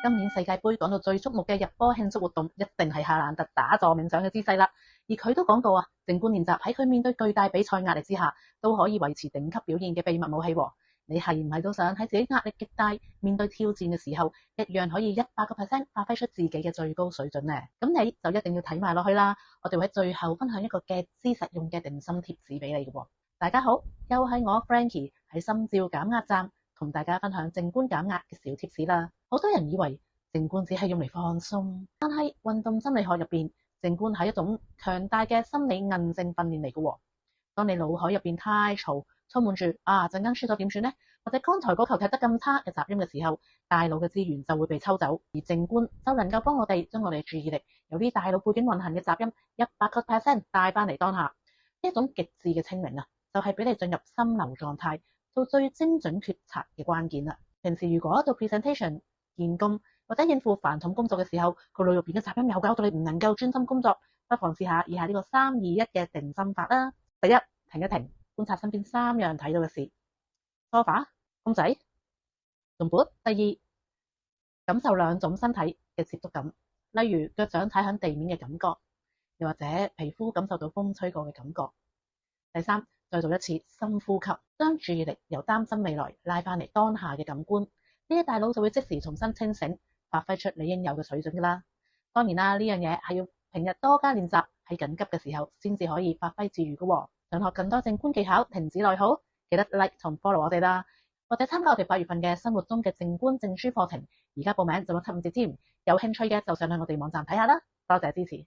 今年世界盃講到最矚目嘅入波慶祝活動，一定係夏蘭特打坐冥想嘅姿勢啦。而佢都講到啊，靜觀練習喺佢面對巨大比賽壓力之下，都可以維持頂級表現嘅秘密武器喎。你係唔係都想喺自己壓力極大、面對挑戰嘅時候，一樣可以100%發揮出自己嘅最高水準呢？咁你就一定要睇埋落去啦。我哋會喺最後分享一個極之實用嘅定心貼士俾你嘅喎。大家好，又係我 Frankie 喺心照減壓站同大家分享靜觀減壓嘅小貼士啦。好多人以為靜觀只係用嚟放鬆，但係運動心理學入邊，靜觀係一種強大嘅心理韌性訓練嚟嘅喎。當你腦海入邊太嘈，充滿住陣間輸咗點算呢？或者剛才嗰球踢得咁差嘅雜音嘅時候，大腦嘅資源就會被抽走，而靜觀就能夠幫我哋將我哋嘅注意力由啲大腦背景運行嘅雜音100%帶翻嚟當下。呢一種極致嘅清明啊，就係俾你進入心流狀態，做最精準決策嘅關鍵啦。平時如果做 presentation、見工或者應付繁重工作嘅時候，個腦入邊嘅雜音又搞到你唔能夠專心工作，不妨試下以下呢個3-2-1嘅定心法啦。第一，停一停，觀察身邊3樣睇到嘅事：梳化、公仔、仲缽。第二，感受2種身體嘅接觸感，例如腳掌踩響地面嘅感覺，又或者皮膚感受到風吹過嘅感覺。第三，再做一次深呼吸，將注意力由擔心未來拉翻嚟當下嘅感官，呢啲大腦就會即時重新清醒，發揮出你應有嘅水準噶啦。當然啦，呢樣嘢係要平日多加練習，喺緊急嘅時候先至可以發揮自如噶喎。想學更多靜觀技巧，停止內耗，記得 like 同 follow 我哋啦，或者參加我哋8月份嘅生活中嘅靜觀證書課程，而家報名仲有7-5折添，有興趣嘅就上去我哋網站睇下啦。多謝支持。